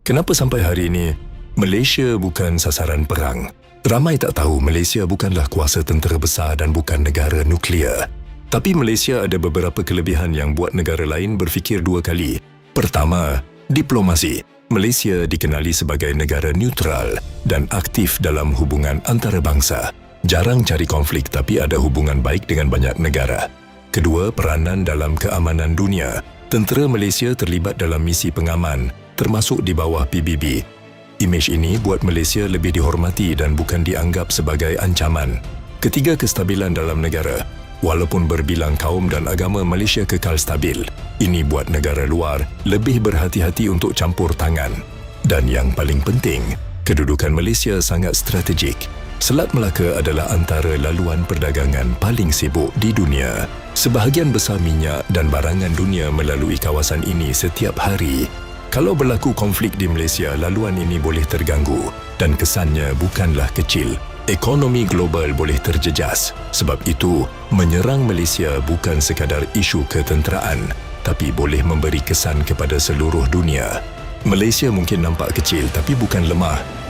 Kenapa sampai hari ini, Malaysia bukan sasaran perang? Ramai tak tahu Malaysia bukanlah kuasa tentera besar dan bukan negara nuklear. Tapi Malaysia ada beberapa kelebihan yang buat negara lain berfikir dua kali. Pertama, diplomasi. Malaysia dikenali sebagai negara neutral dan aktif dalam hubungan antarabangsa. Jarang cari konflik tapi ada hubungan baik dengan banyak negara. Kedua, peranan dalam keamanan dunia. Tentera Malaysia terlibat dalam misi pengaman, termasuk di bawah PBB. Imej ini buat Malaysia lebih dihormati dan bukan dianggap sebagai ancaman. Ketiga, kestabilan dalam negara. Walaupun berbilang kaum dan agama Malaysia kekal stabil, ini buat negara luar lebih berhati-hati untuk campur tangan. Dan yang paling penting, kedudukan Malaysia sangat strategik. Selat Melaka adalah antara laluan perdagangan paling sibuk di dunia. Sebahagian besar minyak dan barangan dunia melalui kawasan ini setiap hari. Kalau berlaku konflik di Malaysia, laluan ini boleh terganggu dan kesannya bukanlah kecil. Ekonomi global boleh terjejas. Sebab itu, menyerang Malaysia bukan sekadar isu ketenteraan, tapi boleh memberi kesan kepada seluruh dunia. Malaysia mungkin nampak kecil tapi bukan lemah.